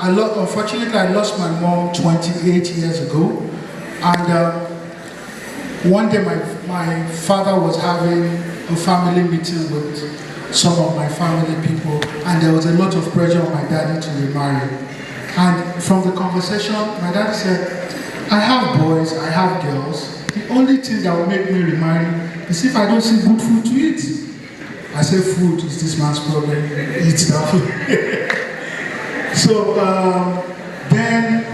unfortunately, I lost my mom 28 years ago. And one day my father was having a family meeting with some of my family people, and there was a lot of pressure on my daddy to remarry. And from the conversation, my daddy said, I have boys, I have girls. The only thing that will make me remarry is if I don't see good food to eat. I say, food is this man's problem. Eat that food. So then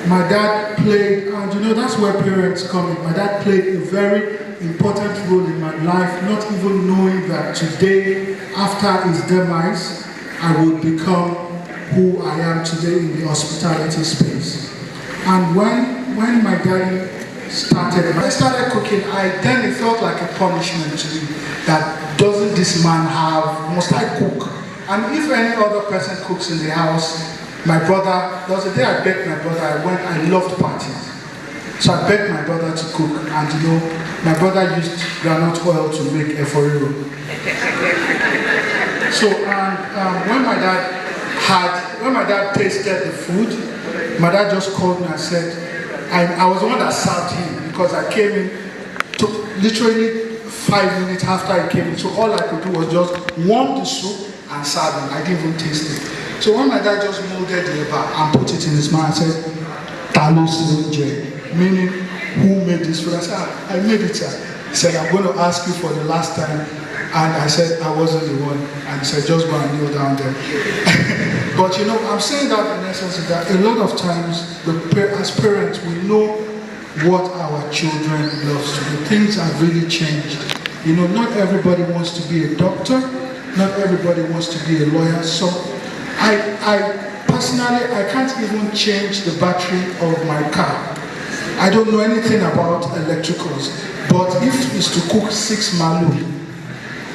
my dad played, and you know, that's where parents come in. My dad played a very important role in my life, not even knowing that today, after his demise, I would become who I am today in the hospitality space. And when my daddy when I started cooking, then it felt like a punishment to me. That doesn't this man have, must I cook? And if any other person cooks in the house, my brother, there was a day I begged my brother, I loved parties. So I begged my brother to cook, and you know, my brother used groundnut oil to make eforiru. So when my dad tasted the food, my dad just called me and said, I was the one that served him, because I came in, took literally 5 minutes after I came in, so all I could do was just warm the soup and serve him. I didn't even taste it. So when my dad just molded the eba and put it in his mouth and said, Talo Sinje, meaning, who made this food? I said, I made it, sir. He said, I'm going to ask you for the last time. And I said, I wasn't the one. And he said, just go and kneel down there. But you know, I'm saying that in essence is that a lot of times, as parents, we know what our children love to do. Things have really changed. You know, not everybody wants to be a doctor. Not everybody wants to be a lawyer. So I personally, I can't even change the battery of my car. I don't know anything about electricals. But if it's to cook 6 malu,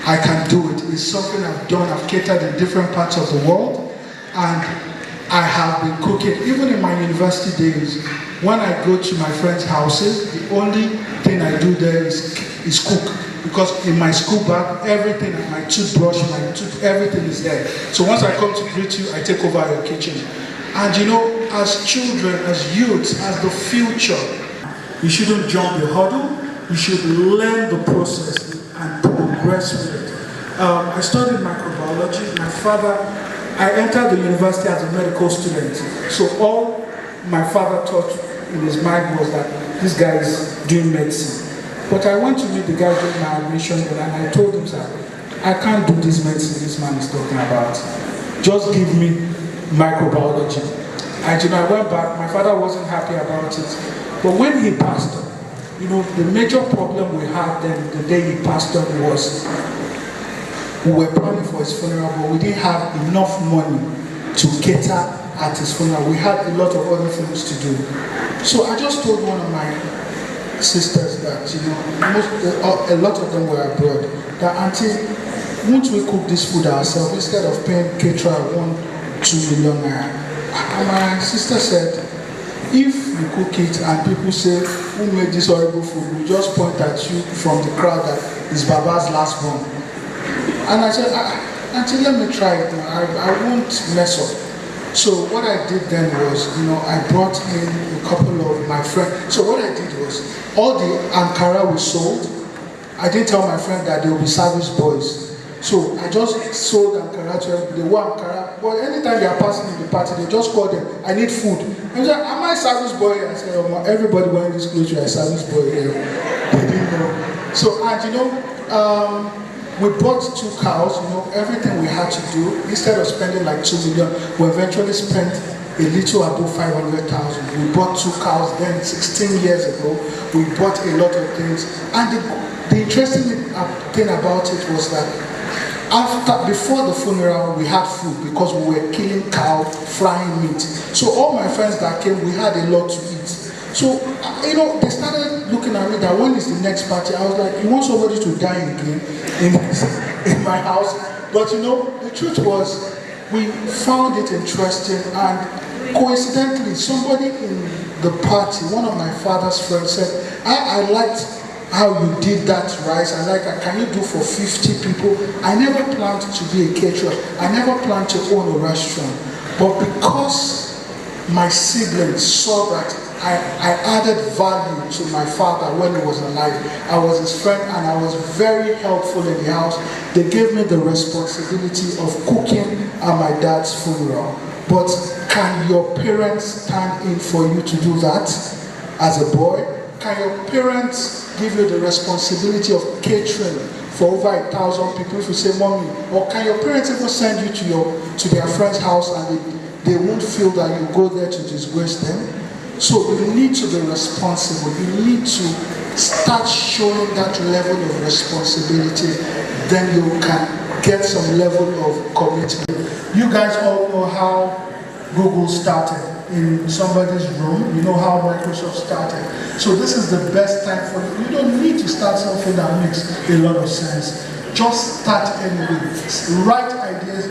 I can do it. It's something I've done. I've catered in different parts of the world. And I have been cooking. Even in my university days, when I go to my friends' houses, the only thing I do there is cook. Because in my school bag, everything, my toothbrush, everything is there. So once I come to greet you, I take over your kitchen. And you know, as children, as youths, as the future, you shouldn't jump the hurdle. You should learn the process and progress with it. I studied microbiology. My father, I entered the university as a medical student. So all my father thought in his mind was that this guy is doing medicine. But I went to meet the guy during my admission and I told him, sir, I can't do this medicine this man is talking about. Just give me microbiology. And you know, I went back, my father wasn't happy about it. But when he passed on, you know, the major problem we had then, the day he passed on, was we were planning for his funeral, but we didn't have enough money to cater at his funeral. We had a lot of other things to do. So I just told one of my sisters that, you know, a lot of them were abroad, that auntie, won't we cook this food ourselves instead of paying caterer 1-2 million naira? And my sister said, if you cook it and people say, who made this horrible food, we just point at you from the crowd that is Baba's last born. And I said, auntie, let me try it. I won't mess up. So what I did then was, you know, I brought in a couple of my friends. So what I did was, all the Ankara we sold, I didn't tell my friend that they will be service boys. So I just sold Ankara to them. They were Ankara. But anytime they are passing in the party, they just call them, I need food. And they said, am I a service boy? I said, oh, everybody wearing this clothes, you're a service boy here. They didn't know. So, and you know, we bought 2 cows, you know, everything we had to do. Instead of spending like 2 million, we eventually spent a little above 500,000. We bought 2 cows then 16 years ago. We bought a lot of things. And the interesting thing about it was that before the funeral, we had food because we were killing cow, frying meat. So all my friends that came, we had a lot to eat. So, you know, they started looking at me that when is the next party? I was like, you want somebody to die again in my house? But you know, the truth was, we found it interesting, and coincidentally, somebody in the party, one of my father's friends said, I liked how you did that rice. I like that. Can you do for 50 people? I never planned to be a caterer. I never planned to own a restaurant. But because my siblings saw that I added value to my father when he was alive. I was his friend and I was very helpful in the house. They gave me the responsibility of cooking at my dad's funeral. But can your parents stand in for you to do that as a boy? Can your parents give you the responsibility of catering for over 1,000 people if you say mommy? Or can your parents even send you to their friend's house and they won't feel that you go there to disgrace them? So you need to be responsible. You need to start showing that level of responsibility. Then you can get some level of commitment. You guys all know how Google started in somebody's room. You know how Microsoft started. So this is the best time for you. You don't need to start something that makes a lot of sense. Just start anyway. Write ideas.